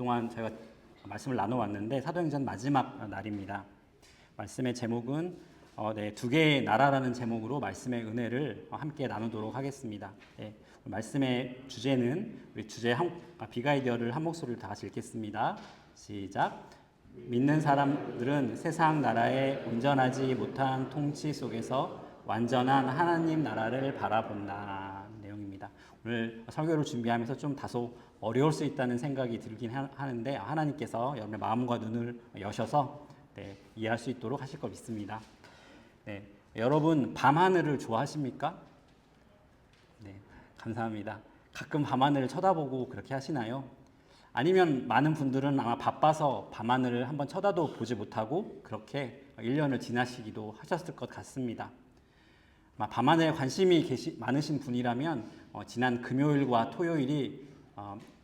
그동안 저희가 말씀을 나눠왔는데 사도행전 마지막 날입니다. 말씀의 제목은 두 개의 나라라는 제목으로 말씀의 은혜를 함께 나누도록 하겠습니다. 말씀의 주제는 우리 주제 비가이디어를 한 목소리로 다 같이 읽겠습니다. 시작. 믿는 사람들은 세상 나라의 온전하지 못한 통치 속에서 완전한 하나님 나라를 바라본다. 내용입니다. 오늘 설교를 준비하면서 좀 다소 어려울 수 있다는 생각이 들긴 하는데 하나님께서 여러분의 마음과 눈을 여셔서 이해할 수 있도록 하실 것 믿습니다. 여러분 밤하늘을 좋아하십니까? 감사합니다. 가끔 밤하늘을 쳐다보고 그렇게 하시나요? 아니면 많은 분들은 아마 바빠서 밤하늘을 한번 쳐다도 보지 못하고 그렇게 1년을 지나시기도 하셨을 것 같습니다. 아마 밤하늘에 관심이 많으신 분이라면 지난 금요일과 토요일이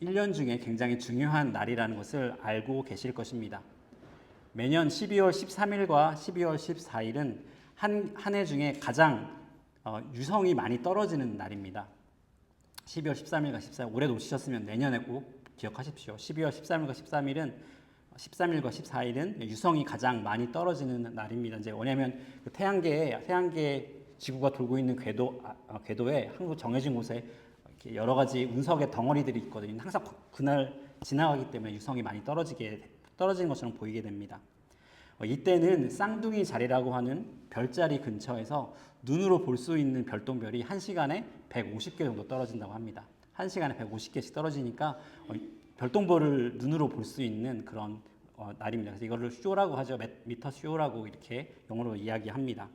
1년 중에 굉장히 중요한 날이라는 것을 알고 계실 것입니다. 매년 12월 13일과 12월 14일은 한 해 중에 가장 유성이 많이 떨어지는 날입니다. 12월 13일과 14일 올해 놓치셨으면 내년에 꼭 기억하십시오. 12월 13일과 13일과 14일은 유성이 가장 많이 떨어지는 날입니다. 이제 왜냐하면 그 태양계 지구가 돌고 있는 궤도에 한국 정해진 곳에 이렇게 여러 가지 운석의 덩어리들이 있거든요. 항상 그날 지나가기 때문에 유성이 많이 떨어지는 것처럼 보이게 됩니다. 이때는 쌍둥이 자리라고 하는 별자리 근처에서 눈으로 볼 수 있는 별똥별이 1시간에 150개 정도 떨어진다고 합니다. 1시간에 150개씩 떨어지니까 별똥별을 눈으로 볼 수 있는 그런 날입니다. 그래서 이거를 쇼라고 하죠. 미터 쇼라고 이렇게 영어로 이야기합니다.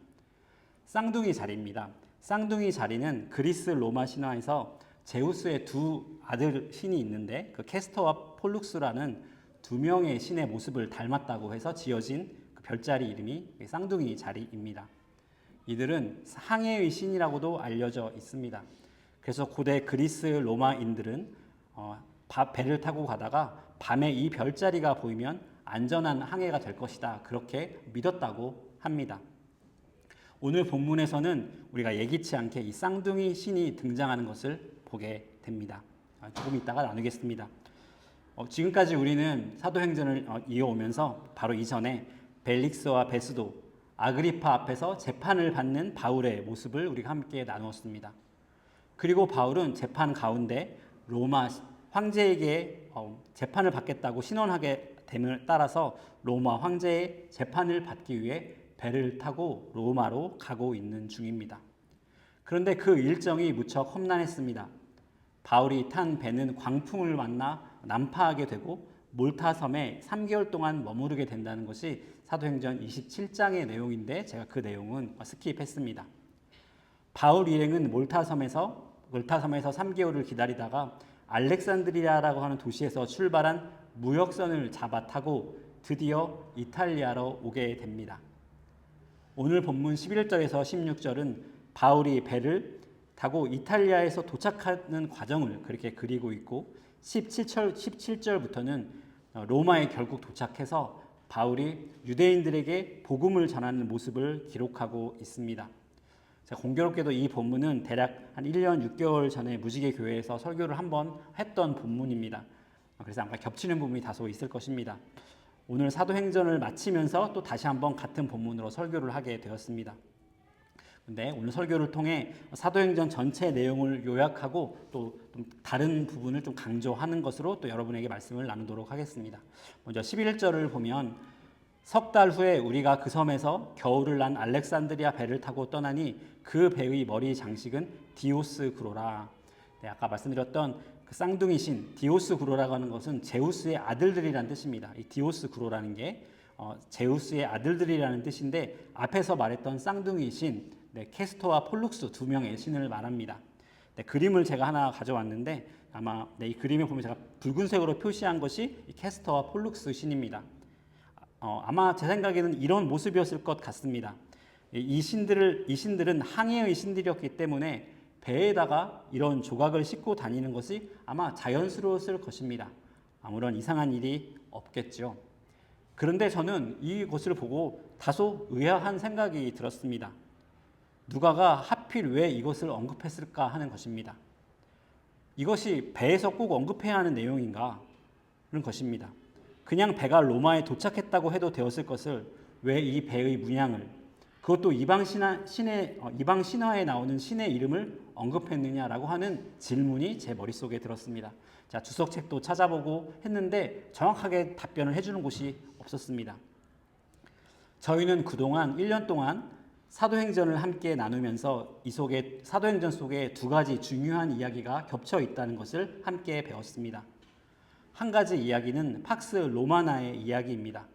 쌍둥이 자리입니다. 쌍둥이 자리는 그리스 로마 신화에서 제우스의 두 아들 신이 있는데 그 캐스터와 폴룩스라는 두 명의 신의 모습을 닮았다고 해서 지어진 그 별자리 이름이 쌍둥이 자리입니다. 이들은 항해의 신이라고도 알려져 있습니다. 그래서 고대 그리스 로마인들은 배를 타고 가다가 밤에 이 별자리가 보이면 안전한 항해가 될 것이다. 그렇게 믿었다고 합니다. 오늘 본문에서는 우리가 예기치 않게 이 쌍둥이 신이 등장하는 것을 보게 됩니다. 조금 이따가 나누겠습니다. 지금까지 우리는 사도행전을 이어오면서 바로 이전에 벨릭스와 베스도, 아그리파 앞에서 재판을 받는 바울의 모습을 우리가 함께 나누었습니다. 그리고 바울은 재판 가운데 로마 황제에게 재판을 받겠다고 신원하게 됨을 따라서 로마 황제의 재판을 받기 위해 배를 타고 로마로 가고 있는 중입니다. 그런데 그 일정이 무척 험난했습니다. 바울이 탄 배는 광풍을 만나 난파하게 되고 몰타 섬에 3개월 동안 머무르게 된다는 것이 사도행전 27장의 내용인데 제가 그 내용은 스킵했습니다. 바울 일행은 몰타 섬에서 3개월을 기다리다가 알렉산드리아라고 하는 도시에서 출발한 무역선을 잡아 타고 드디어 이탈리아로 오게 됩니다. 오늘 본문 11절에서 16절은 바울이 배를 타고 이탈리아에서 도착하는 과정을 그렇게 그리고 있고 17절부터는 로마에 결국 도착해서 바울이 유대인들에게 복음을 전하는 모습을 기록하고 있습니다. 공교롭게도 이 본문은 대략 한 1년 6개월 전에 무지개 교회에서 설교를 한번 했던 본문입니다. 그래서 아마 겹치는 부분이 다소 있을 것입니다. 오늘 사도행전을 마치면서 또 다시 한번 같은 본문으로 설교를 하게 되었습니다. 근데 오늘 설교를 통해 사도행전 전체 내용을 요약하고 또 다른 부분을 좀 강조하는 것으로 또 여러분에게 말씀을 나누도록 하겠습니다. 먼저 11절을 보면 석 달 후에 우리가 그 섬에서 겨울을 난 알렉산드리아 배를 타고 떠나니 그 배의 머리 장식은 디오스 구로라. 아까 말씀드렸던 그 쌍둥이 신 디오스 구로라고 하는 것은 제우스의 아들들이라는 뜻입니다. 이 디오스 구로라는 게 제우스의 아들들이라는 뜻인데 앞에서 말했던 쌍둥이 신 캐스터와 폴룩스 두 명의 신을 말합니다. 그림을 제가 하나 가져왔는데 아마 이 그림을 보면 제가 붉은색으로 표시한 것이 이 캐스터와 폴룩스 신입니다. 아마 제 생각에는 이런 모습이었을 것 같습니다. 이 신들은 항해의 신들이었기 때문에 배에다가 이런 조각을 싣고 다니는 것이 아마 자연스러웠을 것입니다. 아무런 이상한 일이 없겠죠. 그런데 저는 이것을 보고 다소 의아한 생각이 들었습니다. 누가가 하필 왜 이것을 언급했을까 하는 것입니다. 이것이 배에서 꼭 언급해야 하는 내용인가? 것입니다. 그냥 배가 로마에 도착했다고 해도 되었을 것을 왜 이 배의 문양을, 그것도 이방 신화에 나오는 신의 이름을 언급했느냐라고 하는 질문이 제 머릿속에 들었습니다. 자, 주석책도 찾아보고 했는데 정확하게 답변을 해주는 곳이 없었습니다. 저희는 그동안 1년 동안 사도행전을 함께 나누면서 이 속에 사도행전 속에 두 가지 중요한 이야기가 겹쳐 있다는 것을 함께 배웠습니다. 한 가지 이야기는 팍스 로마나의 이야기입니다.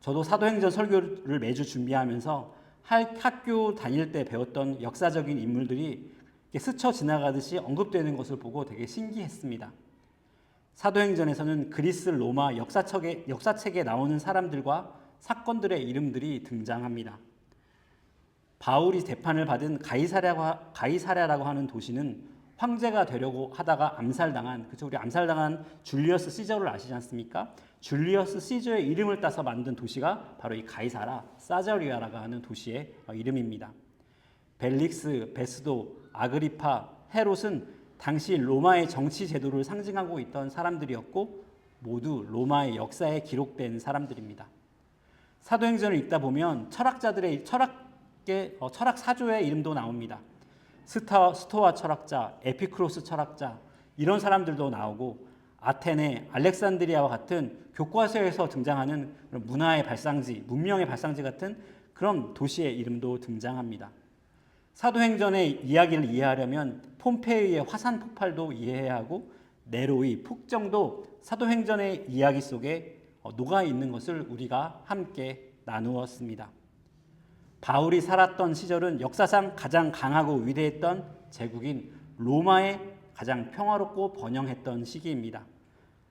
저도 사도행전 설교를 매주 준비하면서 학교 다닐 때 배웠던 역사적인 인물들이 스쳐 지나가듯이 언급되는 것을 보고 되게 신기했습니다. 사도행전에서는 그리스 로마 역사책에 나오는 사람들과 사건들의 이름들이 등장합니다. 바울이 재판을 받은 가이사랴라고 하는 도시는 황제가 되려고 하다가 암살당한, 그쵸, 우리 암살당한 줄리어스 시저를 아시지 않습니까? 줄리어스 시저의 이름을 따서 만든 도시가 바로 이 가이사라 사자리아라고 하는 도시의 이름입니다. 벨릭스, 베스도, 아그리파, 헤롯은 당시 로마의 정치 제도를 상징하고 있던 사람들이었고 모두 로마의 역사에 기록된 사람들입니다. 사도행전을 읽다 보면 철학 사조의 이름도 나옵니다. 스토아 철학자, 에피크로스 철학자, 이런 사람들도 나오고 아테네, 알렉산드리아와 같은 교과서에서 등장하는 문화의 발상지, 문명의 발상지 같은 그런 도시의 이름도 등장합니다. 사도행전의 이야기를 이해하려면 폼페이의 화산 폭발도 이해해야 하고 네로의 폭정도 사도행전의 이야기 속에 녹아 있는 것을 우리가 함께 나누었습니다. 바울이 살았던 시절은 역사상 가장 강하고 위대했던 제국인 로마의 가장 평화롭고 번영했던 시기입니다.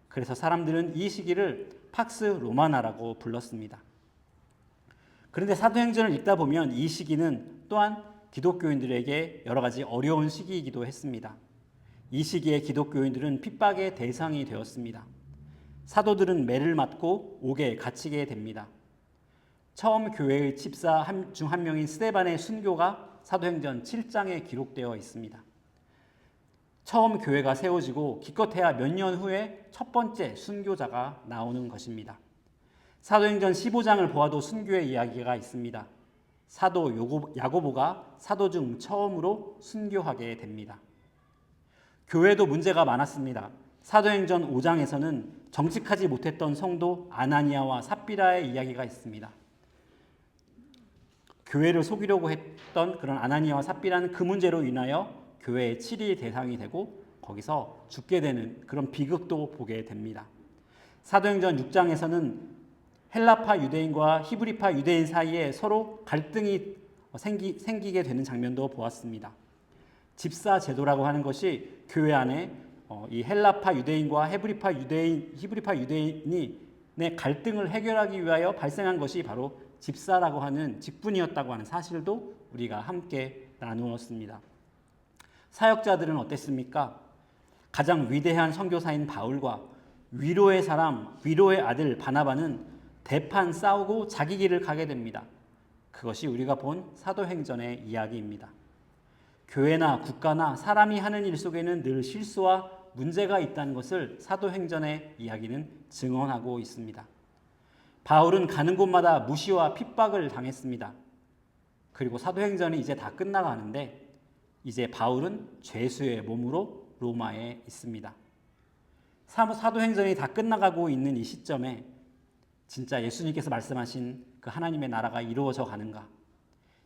그래서 사람들은 이 시기를 팍스 로마나라고 불렀습니다. 그런데 사도행전을 읽다 보면 이 시기는 또한 기독교인들에게 여러 가지 어려운 시기이기도 했습니다. 이 시기에 기독교인들은 핍박의 대상이 되었습니다. 사도들은 매를 맞고 옥에 갇히게 됩니다. 처음 교회의 집사 중 한 명인 스데반의 순교가 사도행전 7장에 기록되어 있습니다. 처음 교회가 세워지고 기껏해야 몇 년 후에 첫 번째 순교자가 나오는 것입니다. 사도행전 15장을 보아도 순교의 이야기가 있습니다. 사도 야고보가 사도 중 처음으로 순교하게 됩니다. 교회도 문제가 많았습니다. 사도행전 5장에서는 정직하지 못했던 성도 아나니아와 삽비라의 이야기가 있습니다. 교회를 속이려고 했던 그런 아나니아와 삽비라는 그 문제로 인하여 교회의 치리의 대상이 되고 거기서 죽게 되는 그런 비극도 보게 됩니다. 사도행전 6장에서는 헬라파 유대인과 히브리파 유대인 사이에 서로 갈등이 생기게 되는 장면도 보았습니다. 집사 제도라고 하는 것이 교회 안에 이 헬라파 유대인과 히브리파 유대인의 갈등을 해결하기 위하여 발생한 것이 바로 집사라고 하는 직분이었다고 하는 사실도 우리가 함께 나누었습니다. 사역자들은 어땠습니까? 가장 위대한 선교사인 바울과 위로의 아들 바나바는 대판 싸우고 자기 길을 가게 됩니다. 그것이 우리가 본 사도행전의 이야기입니다. 교회나 국가나 사람이 하는 일 속에는 늘 실수와 문제가 있다는 것을 사도행전의 이야기는 증언하고 있습니다. 바울은 가는 곳마다 무시와 핍박을 당했습니다. 그리고 사도행전이 이제 다 끝나가는데 이제 바울은 죄수의 몸으로 로마에 있습니다. 사도행전이 다 끝나가고 있는 이 시점에 진짜 예수님께서 말씀하신 그 하나님의 나라가 이루어져 가는가?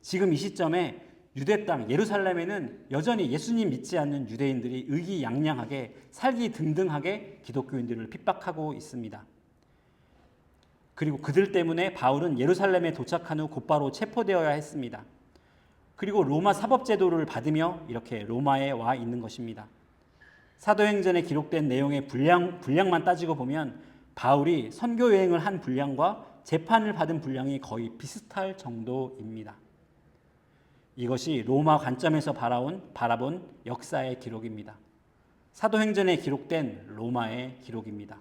지금 이 시점에 유대 땅 예루살렘에는 여전히 예수님 믿지 않는 유대인들이 의기양양하게 살기 등등하게 기독교인들을 핍박하고 있습니다. 그리고 그들 때문에 바울은 예루살렘에 도착한 후 곧바로 체포되어야 했습니다. 그리고 로마 사법제도를 받으며 이렇게 로마에 와 있는 것입니다. 사도행전에 기록된 내용의 분량만 따지고 보면 바울이 선교 여행을 한 분량과 재판을 받은 분량이 거의 비슷할 정도입니다. 이것이 로마 관점에서 바라본 역사의 기록입니다. 사도행전에 기록된 로마의 기록입니다.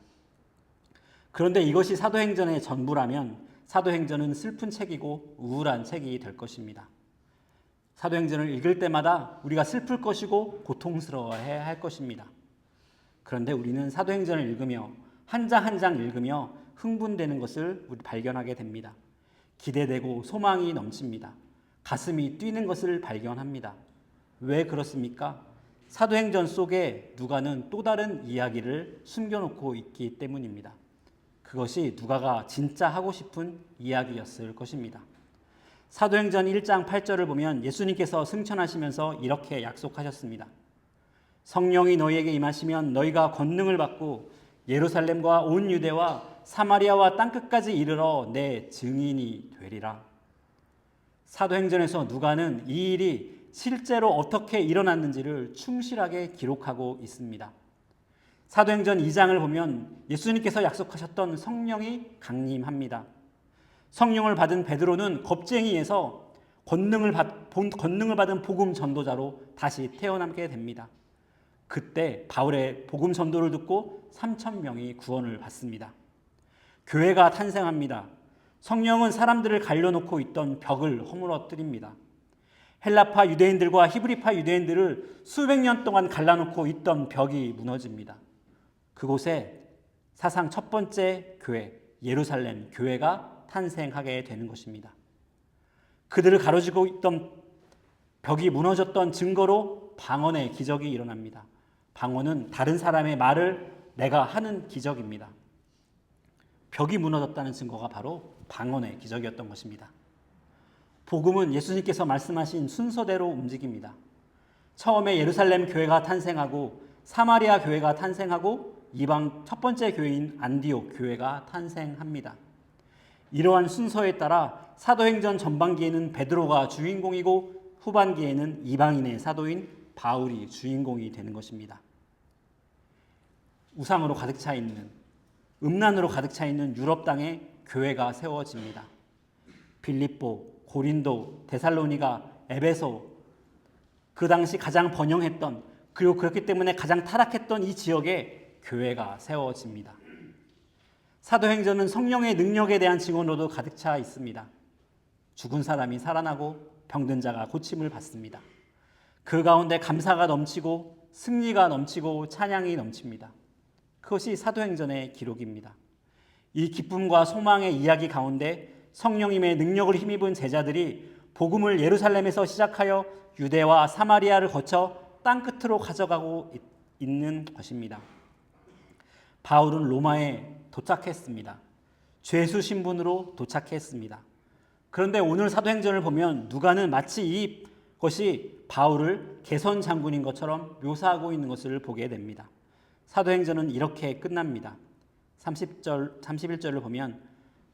그런데 이것이 사도행전의 전부라면 사도행전은 슬픈 책이고 우울한 책이 될 것입니다. 사도행전을 읽을 때마다 우리가 슬플 것이고 고통스러워해야 할 것입니다. 그런데 우리는 사도행전을 읽으며 한 장 한 장 읽으며 흥분되는 것을 우리 발견하게 됩니다. 기대되고 소망이 넘칩니다. 가슴이 뛰는 것을 발견합니다. 왜 그렇습니까? 사도행전 속에 누가는 또 다른 이야기를 숨겨놓고 있기 때문입니다. 그것이 누가가 진짜 하고 싶은 이야기였을 것입니다. 사도행전 1장 8절을 보면 예수님께서 승천하시면서 이렇게 약속하셨습니다. 성령이 너희에게 임하시면 너희가 권능을 받고 예루살렘과 온 유대와 사마리아와 땅끝까지 이르러 내 증인이 되리라. 사도행전에서 누가는 이 일이 실제로 어떻게 일어났는지를 충실하게 기록하고 있습니다. 사도행전 2장을 보면 예수님께서 약속하셨던 성령이 강림합니다. 성령을 받은 베드로는 겁쟁이에서 권능을 받은 복음 전도자로 다시 태어나게 됩니다. 그때 바울의 복음 전도를 듣고 3,000명이 구원을 받습니다. 교회가 탄생합니다. 성령은 사람들을 갈려놓고 있던 벽을 허물어뜨립니다. 헬라파 유대인들과 히브리파 유대인들을 수백 년 동안 갈라놓고 있던 벽이 무너집니다. 그곳에 사상 첫 번째 교회, 예루살렘 교회가 탄생하게 되는 것입니다. 그들을 가로지고 있던 벽이 무너졌던 증거로 방언의 기적이 일어납니다. 방언은 다른 사람의 말을 내가 하는 기적입니다. 벽이 무너졌다는 증거가 바로 방언의 기적이었던 것입니다. 복음은 예수님께서 말씀하신 순서대로 움직입니다. 처음에 예루살렘 교회가 탄생하고 사마리아 교회가 탄생하고 이방 첫 번째 교회인 안디옥 교회가 탄생합니다. 이러한 순서에 따라 사도행전 전반기에는 베드로가 주인공이고 후반기에는 이방인의 사도인 바울이 주인공이 되는 것입니다. 우상으로 가득 차 있는, 음란으로 가득 차 있는 유럽 땅에 교회가 세워집니다. 빌립보, 고린도, 데살로니가, 에베소, 그 당시 가장 번영했던, 그리고 그렇기 때문에 가장 타락했던 이 지역에 교회가 세워집니다. 사도행전은 성령의 능력에 대한 증언으로도 가득 차 있습니다. 죽은 사람이 살아나고 병든 자가 고침을 받습니다. 그 가운데 감사가 넘치고 승리가 넘치고 찬양이 넘칩니다. 그것이 사도행전의 기록입니다. 이 기쁨과 소망의 이야기 가운데 성령님의 능력을 힘입은 제자들이 복음을 예루살렘에서 시작하여 유대와 사마리아를 거쳐 땅끝으로 가져가고 있는 것입니다. 바울은 로마에 도착했습니다. 죄수 신분으로 도착했습니다. 그런데 오늘 사도행전을 보면 누가는 마치 이것이 바울을 개선 장군인 것처럼 묘사하고 있는 것을 보게 됩니다. 사도행전은 이렇게 끝납니다. 31절을 보면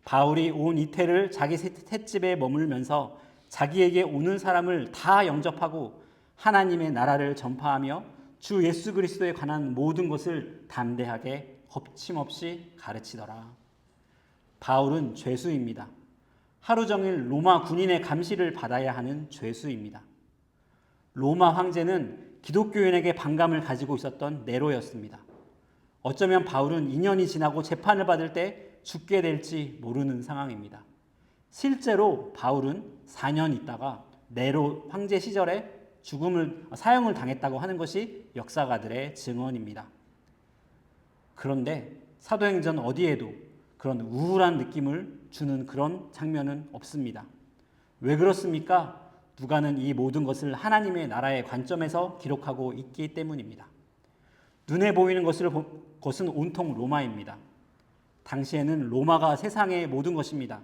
바울이 온 이태를 자기 셋집에 머물면서 자기에게 오는 사람을 다 영접하고 하나님의 나라를 전파하며 주 예수 그리스도에 관한 모든 것을 담대하게 거침없이 가르치더라. 바울은 죄수입니다. 하루 종일 로마 군인의 감시를 받아야 하는 죄수입니다. 로마 황제는 기독교인에게 반감을 가지고 있었던 네로였습니다. 어쩌면 바울은 2년이 지나고 재판을 받을 때 죽게 될지 모르는 상황입니다. 실제로 바울은 4년 있다가 네로 황제 시절에 사형을 당했다고 하는 것이 역사가들의 증언입니다. 그런데 사도행전 어디에도 그런 우울한 느낌을 주는 그런 장면은 없습니다. 왜 그렇습니까? 누가는 이 모든 것을 하나님의 나라의 관점에서 기록하고 있기 때문입니다. 눈에 보이는 것은 온통 로마입니다. 당시에는 로마가 세상의 모든 것입니다.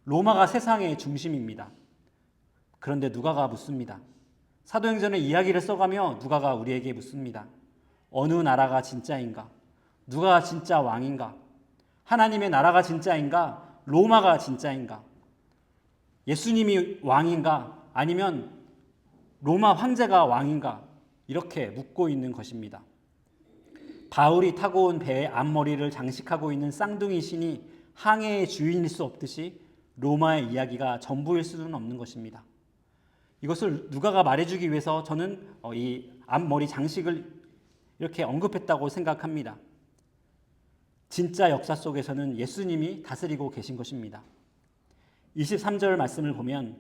로마가 세상의 중심입니다. 그런데 누가가 묻습니다. 사도행전의 이야기를 써가며 누가가 우리에게 묻습니다. 어느 나라가 진짜인가? 누가 진짜 왕인가? 하나님의 나라가 진짜인가? 로마가 진짜인가? 예수님이 왕인가? 아니면 로마 황제가 왕인가? 이렇게 묻고 있는 것입니다. 바울이 타고 온 배의 앞머리를 장식하고 있는 쌍둥이 신이 항해의 주인일 수 없듯이 로마의 이야기가 전부일 수는 없는 것입니다. 이것을 누가가 말해주기 위해서 저는 이 앞머리 장식을 이렇게 언급했다고 생각합니다. 진짜 역사 속에서는 예수님이 다스리고 계신 것입니다. 23절 말씀을 보면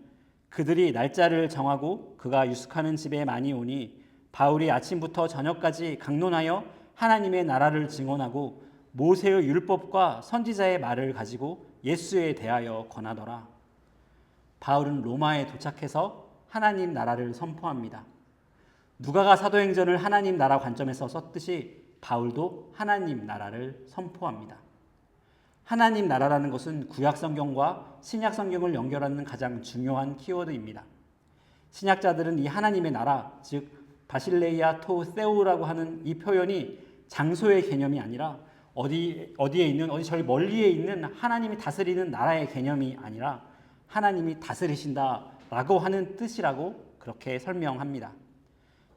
그들이 날짜를 정하고 그가 유숙하는 집에 많이 오니 바울이 아침부터 저녁까지 강론하여 하나님의 나라를 증언하고 모세의 율법과 선지자의 말을 가지고 예수에 대하여 권하더라. 바울은 로마에 도착해서 하나님 나라를 선포합니다. 누가가 사도행전을 하나님 나라 관점에서 썼듯이 바울도 하나님 나라를 선포합니다. 하나님 나라라는 것은 구약 성경과 신약 성경을 연결하는 가장 중요한 키워드입니다. 신약자들은 이 하나님의 나라, 즉 바실레이아 토 세우라고 하는 이 표현이 장소의 개념이 아니라 어디에 있는, 어디 저기 멀리에 있는 하나님이 다스리는 나라의 개념이 아니라 하나님이 다스리신다라고 하는 뜻이라고 그렇게 설명합니다.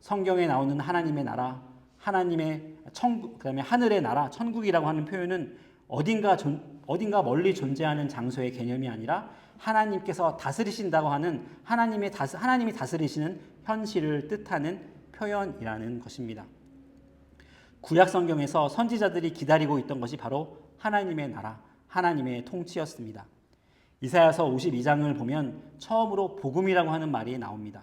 성경에 나오는 하나님의 나라, 하나님의 천국, 그다음에 하늘의 나라, 천국이라고 하는 표현은 어딘가 멀리 존재하는 장소의 개념이 아니라 하나님께서 다스리신다고 하는 하나님이 다스리시는 현실을 뜻하는 표현이라는 것입니다. 구약 성경에서 선지자들이 기다리고 있던 것이 바로 하나님의 나라, 하나님의 통치였습니다. 이사야서 52장을 보면 처음으로 복음이라고 하는 말이 나옵니다.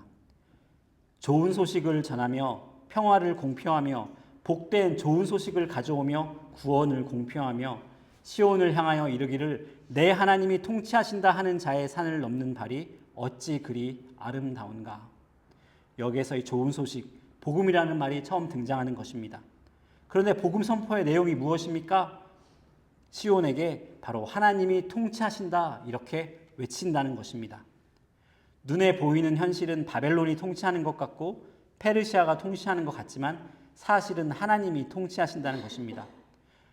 좋은 소식을 전하며 평화를 공표하며 복된 좋은 소식을 가져오며 구원을 공표하며 시온을 향하여 이르기를 내 하나님이 통치하신다 하는 자의 산을 넘는 발이 어찌 그리 아름다운가. 여기에서 이 좋은 소식, 복음이라는 말이 처음 등장하는 것입니다. 그런데 복음 선포의 내용이 무엇입니까? 시온에게 바로 하나님이 통치하신다 이렇게 외친다는 것입니다. 눈에 보이는 현실은 바벨론이 통치하는 것 같고 페르시아가 통치하는 것 같지만 사실은 하나님이 통치하신다는 것입니다.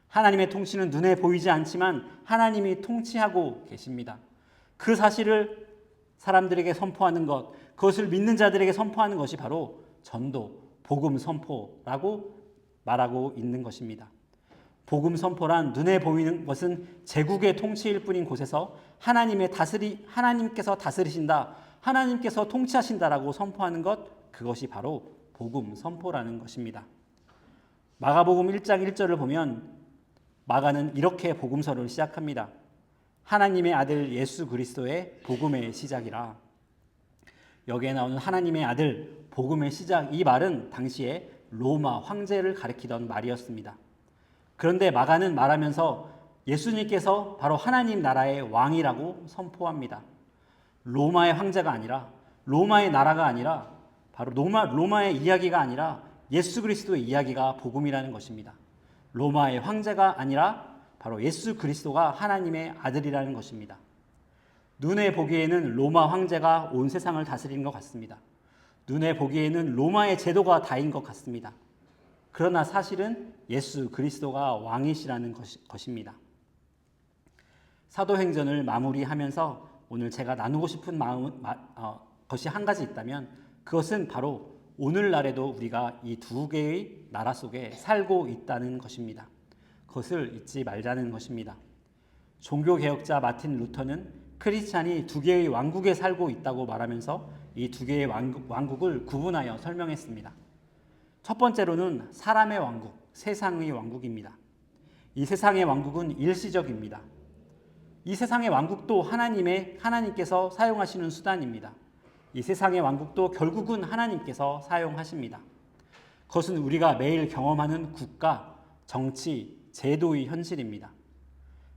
하나님의 통치는 눈에 보이지 않지만 하나님이 통치하고 계십니다. 그 사실을 사람들에게 선포하는 것, 그것을 믿는 자들에게 선포하는 것이 바로 전도, 복음 선포라고 말하고 있는 것입니다. 복음 선포란 눈에 보이는 것은 제국의 통치일 뿐인 곳에서 하나님께서 다스리신다, 하나님께서 통치하신다라고 선포하는 것, 그것이 바로 복음 선포라는 것입니다. 마가복음 1장 1절을 보면 마가는 이렇게 복음서를 시작합니다. 하나님의 아들 예수 그리스도의 복음의 시작이라. 여기에 나오는 하나님의 아들, 복음의 시작, 이 말은 당시에 로마 황제를 가리키던 말이었습니다. 그런데 마가는 말하면서 예수님께서 바로 하나님 나라의 왕이라고 선포합니다. 로마의 황제가 아니라, 로마의 나라가 아니라, 바로 로마의 이야기가 아니라 예수 그리스도의 이야기가 복음이라는 것입니다. 로마의 황제가 아니라 바로 예수 그리스도가 하나님의 아들이라는 것입니다. 눈에 보기에는 로마 황제가 온 세상을 다스리는 것 같습니다. 눈에 보기에는 로마의 제도가 다인 것 같습니다. 그러나 사실은 예수 그리스도가 왕이시라는 것입니다. 사도행전을 마무리하면서 오늘 제가 나누고 싶은 것이 한 가지 있다면 그것은 바로 오늘날에도 우리가 이 두 개의 나라 속에 살고 있다는 것입니다. 그것을 잊지 말자는 것입니다. 종교개혁자 마틴 루터는 크리스찬이 두 개의 왕국에 살고 있다고 말하면서 이 두 개의 왕국을 구분하여 설명했습니다. 첫 번째로는 사람의 왕국, 세상의 왕국입니다. 이 세상의 왕국은 일시적입니다. 이 세상의 왕국도 하나님께서 사용하시는 수단입니다. 이 세상의 왕국도 결국은 하나님께서 사용하십니다. 그것은 우리가 매일 경험하는 국가, 정치, 제도의 현실입니다.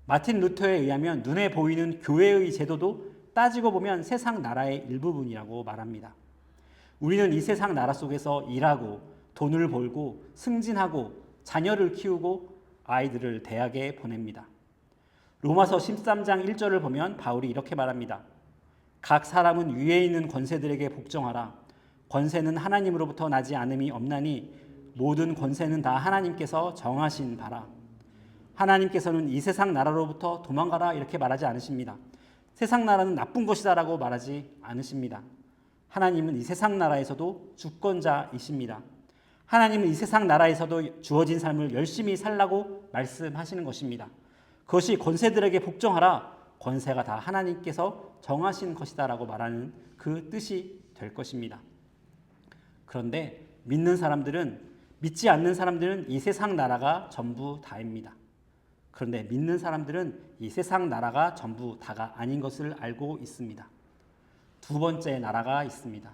마틴 루터에 의하면 눈에 보이는 교회의 제도도 따지고 보면 세상 나라의 일부분이라고 말합니다. 우리는 이 세상 나라 속에서 일하고 돈을 벌고 승진하고 자녀를 키우고 아이들을 대학에 보냅니다. 로마서 13장 1절을 보면 바울이 이렇게 말합니다. 각 사람은 위에 있는 권세들에게 복종하라. 권세는 하나님으로부터 나지 않음이 없나니 모든 권세는 다 하나님께서 정하신 바라. 하나님께서는 이 세상 나라로부터 도망가라 이렇게 말하지 않으십니다. 세상 나라는 나쁜 것이다라고 말하지 않으십니다. 하나님은 이 세상 나라에서도 주권자이십니다. 하나님은 이 세상 나라에서도 주어진 삶을 열심히 살라고 말씀하시는 것입니다. 그것이 권세들에게 복종하라. 권세가 다 하나님께서 정하신 것이다라고 말하는 그 뜻이 될 것입니다. 그런데 믿지 않는 사람들은 이 세상 나라가 전부 다입니다. 그런데 믿는 사람들은 이 세상 나라가 전부 다가 아닌 것을 알고 있습니다. 두 번째 나라가 있습니다.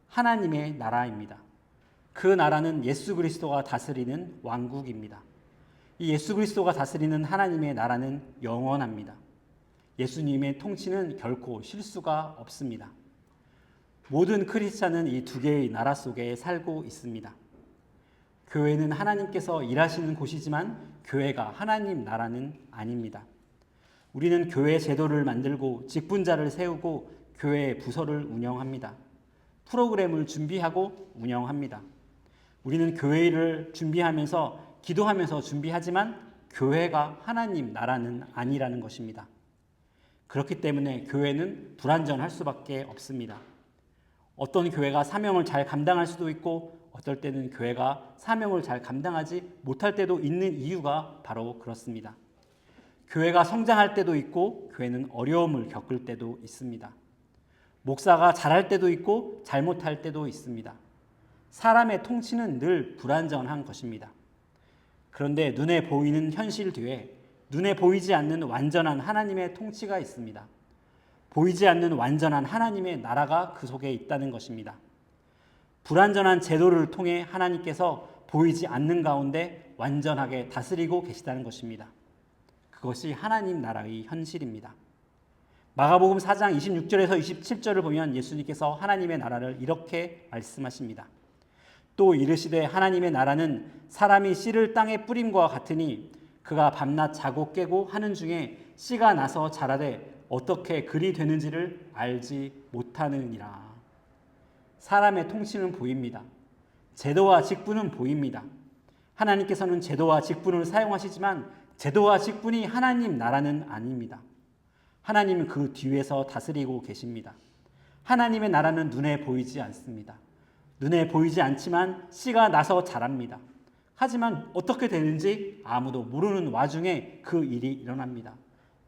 하나님의 나라입니다. 그 나라는 예수 그리스도가 다스리는 왕국입니다. 이 예수 그리스도가 다스리는 하나님의 나라는 영원합니다. 예수님의 통치는 결코 쉴 수가 없습니다. 모든 크리스찬은 이 두 개의 나라 속에 살고 있습니다. 교회는 하나님께서 일하시는 곳이지만 교회가 하나님 나라는 아닙니다. 우리는 교회 제도를 만들고 직분자를 세우고 교회 부서를 운영합니다. 프로그램을 준비하고 운영합니다. 우리는 교회를 준비하면서 기도하면서 준비하지만 교회가 하나님 나라는 아니라는 것입니다. 그렇기 때문에 교회는 불완전할 수밖에 없습니다. 어떤 교회가 사명을 잘 감당할 수도 있고 어떨 때는 교회가 사명을 잘 감당하지 못할 때도 있는 이유가 바로 그렇습니다. 교회가 성장할 때도 있고 교회는 어려움을 겪을 때도 있습니다. 목사가 잘할 때도 있고 잘못할 때도 있습니다. 사람의 통치는 늘 불완전한 것입니다. 그런데 눈에 보이는 현실 뒤에 눈에 보이지 않는 완전한 하나님의 통치가 있습니다. 보이지 않는 완전한 하나님의 나라가 그 속에 있다는 것입니다. 불완전한 제도를 통해 하나님께서 보이지 않는 가운데 완전하게 다스리고 계시다는 것입니다. 그것이 하나님 나라의 현실입니다. 마가복음 4장 26절에서 27절을 보면 예수님께서 하나님의 나라를 이렇게 말씀하십니다. 또 이르시되 하나님의 나라는 사람이 씨를 땅에 뿌림과 같으니 그가 밤낮 자고 깨고 하는 중에 씨가 나서 자라되 어떻게 그리 되는지를 알지 못하느니라. 사람의 통치는 보입니다. 제도와 직분은 보입니다. 하나님께서는 제도와 직분을 사용하시지만 제도와 직분이 하나님 나라는 아닙니다. 하나님은 그 뒤에서 다스리고 계십니다. 하나님의 나라는 눈에 보이지 않습니다. 눈에 보이지 않지만 씨가 나서 자랍니다. 하지만 어떻게 되는지 아무도 모르는 와중에 그 일이 일어납니다.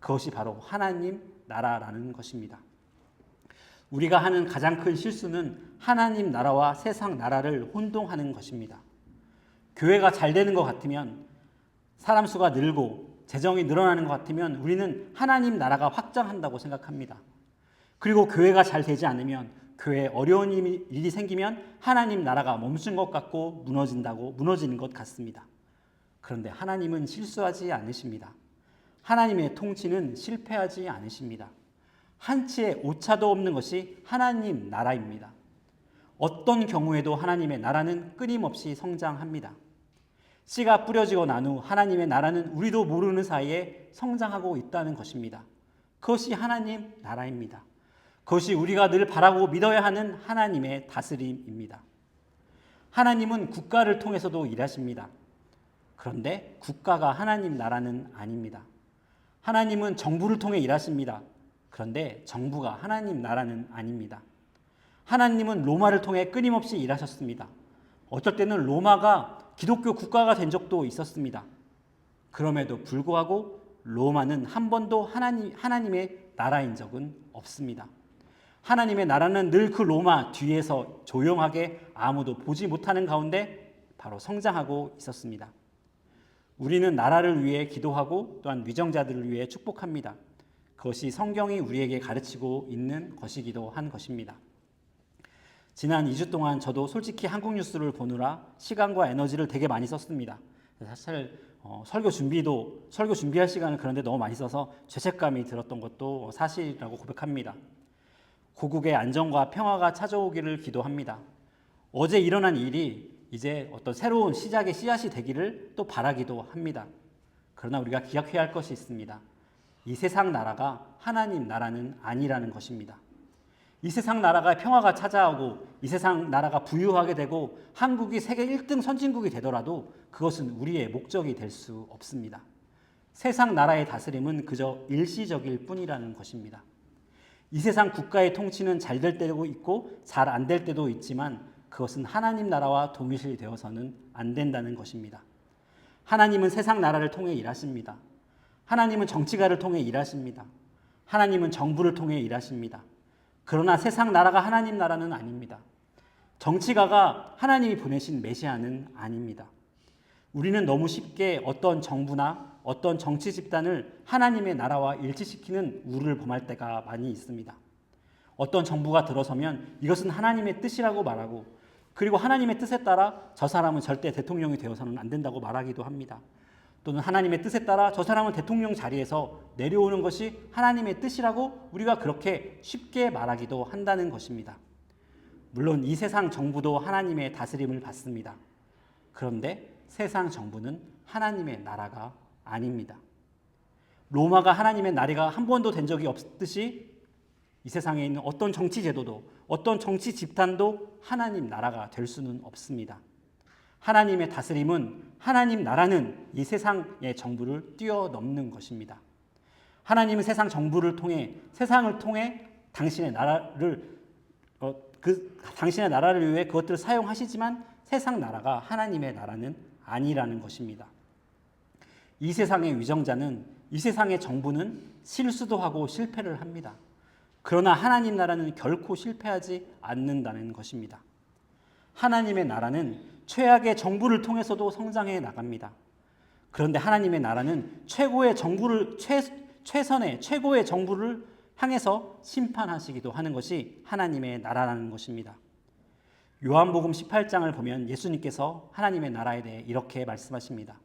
그것이 바로 하나님 나라라는 것입니다. 우리가 하는 가장 큰 실수는 하나님 나라와 세상 나라를 혼동하는 것입니다. 교회가 잘 되는 것 같으면, 사람 수가 늘고 재정이 늘어나는 것 같으면 우리는 하나님 나라가 확장한다고 생각합니다. 그리고 교회가 잘 되지 않으면, 교회에 어려운 일이 생기면 하나님 나라가 멈춘 것 같고 무너지는 것 같습니다. 그런데 하나님은 실수하지 않으십니다. 하나님의 통치는 실패하지 않으십니다. 한치의 오차도 없는 것이 하나님 나라입니다. 어떤 경우에도 하나님의 나라는 끊임없이 성장합니다. 씨가 뿌려지고 난 후 하나님의 나라는 우리도 모르는 사이에 성장하고 있다는 것입니다. 그것이 하나님 나라입니다. 그것이 우리가 늘 바라고 믿어야 하는 하나님의 다스림입니다. 하나님은 국가를 통해서도 일하십니다. 그런데 국가가 하나님 나라는 아닙니다. 하나님은 정부를 통해 일하십니다. 그런데 정부가 하나님 나라는 아닙니다. 하나님은 로마를 통해 끊임없이 일하셨습니다. 어쩔 때는 로마가 기독교 국가가 된 적도 있었습니다. 그럼에도 불구하고 로마는 한 번도 하나님의 나라인 적은 없습니다. 하나님의 나라는 늘 그 로마 뒤에서 조용하게 아무도 보지 못하는 가운데 바로 성장하고 있었습니다. 우리는 나라를 위해 기도하고 또한 위정자들을 위해 축복합니다. 그것이 성경이 우리에게 가르치고 있는 것이기도 한 것입니다. 지난 2주 동안 저도 솔직히 한국 뉴스를 보느라 시간과 에너지를 되게 많이 썼습니다. 사실 설교 준비할 시간을 그런데 너무 많이 써서 죄책감이 들었던 것도 사실이라고 고백합니다. 고국의 안정과 평화가 찾아오기를 기도합니다. 어제 일어난 일이 이제 어떤 새로운 시작의 씨앗이 되기를 또 바라기도 합니다. 그러나 우리가 기억해야 할 것이 있습니다. 이 세상 나라가 하나님 나라는 아니라는 것입니다. 이 세상 나라가 평화가 찾아오고 이 세상 나라가 부유하게 되고 한국이 세계 1등 선진국이 되더라도 그것은 우리의 목적이 될 수 없습니다. 세상 나라의 다스림은 그저 일시적일 뿐이라는 것입니다. 이 세상 국가의 통치는 잘 될 때도 있고 잘 안 될 때도 있지만 그것은 하나님 나라와 동일시되어서는 안 된다는 것입니다. 하나님은 세상 나라를 통해 일하십니다. 하나님은 정치가를 통해 일하십니다. 하나님은 정부를 통해 일하십니다. 그러나 세상 나라가 하나님 나라는 아닙니다. 정치가가 하나님이 보내신 메시아는 아닙니다. 우리는 너무 쉽게 어떤 정부나 어떤 정치 집단을 하나님의 나라와 일치시키는 우를 범할 때가 많이 있습니다. 어떤 정부가 들어서면 이것은 하나님의 뜻이라고 말하고 그리고 하나님의 뜻에 따라 저 사람은 절대 대통령이 되어서는 안 된다고 말하기도 합니다. 또는 하나님의 뜻에 따라 저 사람은 대통령 자리에서 내려오는 것이 하나님의 뜻이라고 우리가 그렇게 쉽게 말하기도 한다는 것입니다. 물론 이 세상 정부도 하나님의 다스림을 받습니다. 그런데 세상 정부는 하나님의 나라가 아닙니다. 로마가 하나님의 나라가 한 번도 된 적이 없듯이 이 세상에 있는 어떤 정치 제도도 어떤 정치 집단도 하나님 나라가 될 수는 없습니다. 하나님의 다스림은 하나님 나라는 이 세상의 정부를 뛰어넘는 것입니다. 하나님은 세상 정부를 통해 세상을 통해 당신의 나라를 위해 그것들을 사용하시지만 세상 나라가 하나님의 나라는 아니라는 것입니다. 이 세상의 위정자는 이 세상의 정부는 실수도 하고 실패를 합니다. 그러나 하나님 나라는 결코 실패하지 않는다는 것입니다. 하나님의 나라는 최악의 정부를 통해서도 성장해 나갑니다. 그런데 하나님의 나라는 최선의 최고의 정부를 향해서 심판하시기도 하는 것이 하나님의 나라라는 것입니다. 요한복음 18장을 보면 예수님께서 하나님의 나라에 대해 이렇게 말씀하십니다.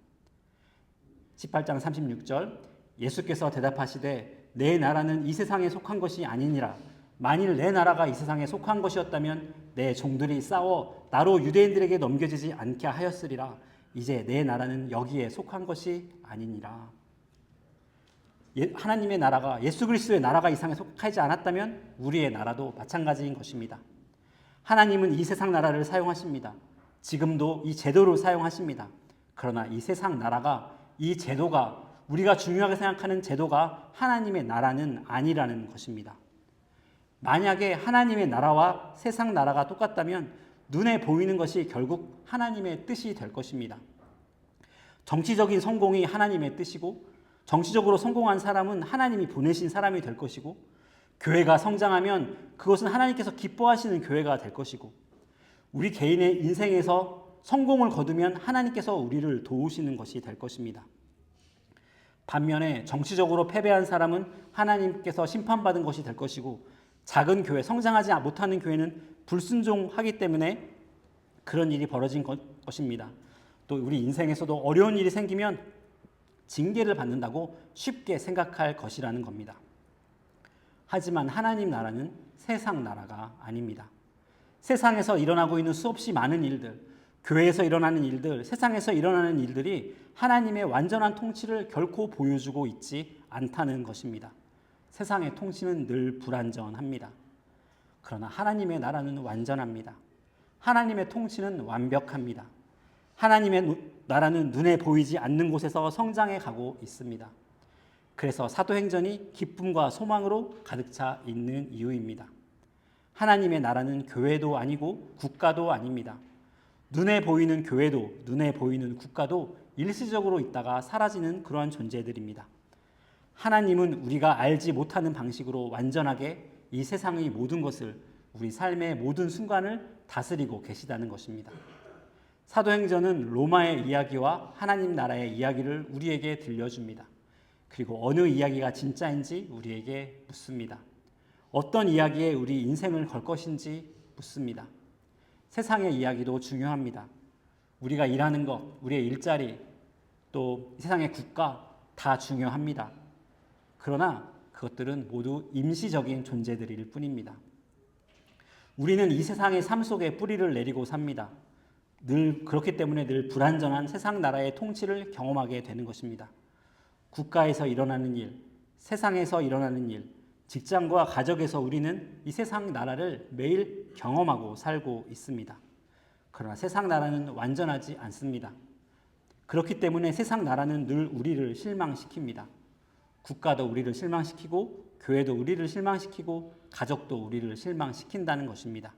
18장 36절 예수께서 대답하시되 내 나라는 이 세상에 속한 것이 아니니라. 만일 내 나라가 이 세상에 속한 것이었다면 내 종들이 싸워 나로 유대인들에게 넘겨지지 않게 하였으리라. 이제 내 나라는 여기에 속한 것이 아니니라. 하나님의 나라가 예수 그리스도의 나라가 이 세상에 속하지 않았다면 우리의 나라도 마찬가지인 것입니다. 하나님은 이 세상 나라를 사용하십니다. 지금도 이 제도를 사용하십니다. 그러나 이 세상 나라가 이 제도가 우리가 중요하게 생각하는 제도가 하나님의 나라는 아니라는 것입니다. 만약에 하나님의 나라와 세상 나라가 똑같다면 눈에 보이는 것이 결국 하나님의 뜻이 될 것입니다. 정치적인 성공이 하나님의 뜻이고 정치적으로 성공한 사람은 하나님이 보내신 사람이 될 것이고 교회가 성장하면 그것은 하나님께서 기뻐하시는 교회가 될 것이고 우리 개인의 인생에서 성공을 거두면 하나님께서 우리를 도우시는 것이 될 것입니다. 반면에 정치적으로 패배한 사람은 하나님께서 심판받은 것이 될 것이고 작은 교회, 성장하지 못하는 교회는 불순종하기 때문에 그런 일이 벌어진 것입니다. 또 우리 인생에서도 어려운 일이 생기면 징계를 받는다고 쉽게 생각할 것이라는 겁니다. 하지만 하나님 나라는 세상 나라가 아닙니다. 세상에서 일어나고 있는 수없이 많은 일들, 교회에서 일어나는 일들, 세상에서 일어나는 일들이 하나님의 완전한 통치를 결코 보여주고 있지 않다는 것입니다. 세상의 통치는 늘 불완전합니다. 그러나 하나님의 나라는 완전합니다. 하나님의 통치는 완벽합니다. 하나님의 나라는 눈에 보이지 않는 곳에서 성장해 가고 있습니다. 그래서 사도행전이 기쁨과 소망으로 가득 차 있는 이유입니다. 하나님의 나라는 교회도 아니고 국가도 아닙니다. 눈에 보이는 교회도 눈에 보이는 국가도 일시적으로 있다가 사라지는 그러한 존재들입니다. 하나님은 우리가 알지 못하는 방식으로 완전하게 이 세상의 모든 것을 우리 삶의 모든 순간을 다스리고 계시다는 것입니다. 사도행전은 로마의 이야기와 하나님 나라의 이야기를 우리에게 들려줍니다. 그리고 어느 이야기가 진짜인지 우리에게 묻습니다. 어떤 이야기에 우리 인생을 걸 것인지 묻습니다. 세상의 이야기도 중요합니다. 우리가 일하는 것, 우리의 일자리, 또 세상의 국가 다 중요합니다. 그러나 그것들은 모두 임시적인 존재들일 뿐입니다. 우리는 이 세상의 삶 속에 뿌리를 내리고 삽니다. 그렇기 때문에 늘 불완전한 세상 나라의 통치를 경험하게 되는 것입니다. 국가에서 일어나는 일, 세상에서 일어나는 일, 직장과 가정에서 우리는 이 세상 나라를 매일 경험하고 살고 있습니다. 그러나 세상 나라는 완전하지 않습니다. 그렇기 때문에 세상 나라는 늘 우리를 실망시킵니다. 국가도 우리를 실망시키고 교회도 우리를 실망시키고 가족도 우리를 실망시킨다는 것입니다.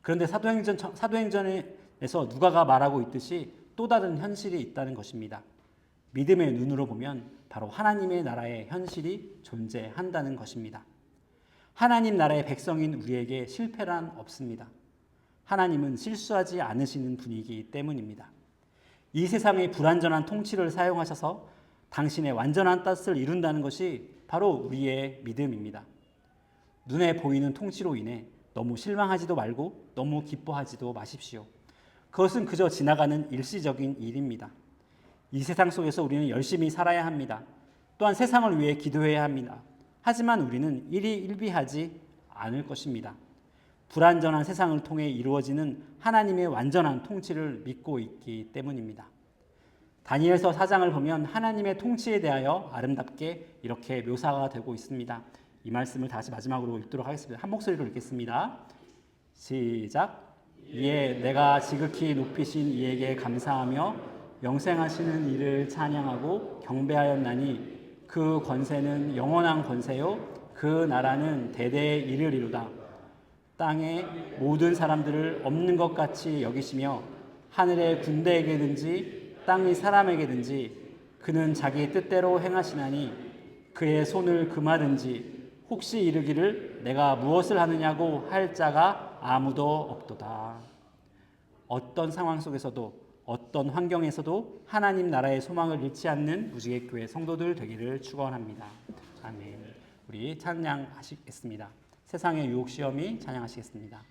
그런데 사도행전에서 누가가 말하고 있듯이 또 다른 현실이 있다는 것입니다. 믿음의 눈으로 보면 바로 하나님의 나라의 현실이 존재한다는 것입니다. 하나님 나라의 백성인 우리에게 실패란 없습니다. 하나님은 실수하지 않으시는 분이기 때문입니다. 이 세상의 불완전한 통치를 사용하셔서 당신의 완전한 뜻을 이룬다는 것이 바로 우리의 믿음입니다. 눈에 보이는 통치로 인해 너무 실망하지도 말고 너무 기뻐하지도 마십시오. 그것은 그저 지나가는 일시적인 일입니다. 이 세상 속에서 우리는 열심히 살아야 합니다. 또한 세상을 위해 기도해야 합니다. 하지만 우리는 일희일비하지 않을 것입니다. 불완전한 세상을 통해 이루어지는 하나님의 완전한 통치를 믿고 있기 때문입니다. 다니엘서 4장을 보면 하나님의 통치에 대하여 아름답게 이렇게 묘사가 되고 있습니다. 이 말씀을 다시 마지막으로 읽도록 하겠습니다. 한 목소리로 읽겠습니다. 시작. 이에 내가 지극히 높이신 이에게 감사하며 영생하시는 이를 찬양하고 경배하였나니 그 권세는 영원한 권세요 그 나라는 대대에 이르리로다. 땅의 모든 사람들을 없는 것 같이 여기시며 하늘의 군대에게든지 땅의 사람에게든지 그는 자기 뜻대로 행하시나니 그의 손을 금하든지 혹시 이르기를 내가 무엇을 하느냐고 할 자가 아무도 없도다. 어떤 상황 속에서도 어떤 환경에서도 하나님 나라의 소망을 잃지 않는 무지개 교회 성도들 되기를 축원합니다. 아멘. 우리 찬양하시겠습니다. 세상의 유혹 시험이 찬양하시겠습니다.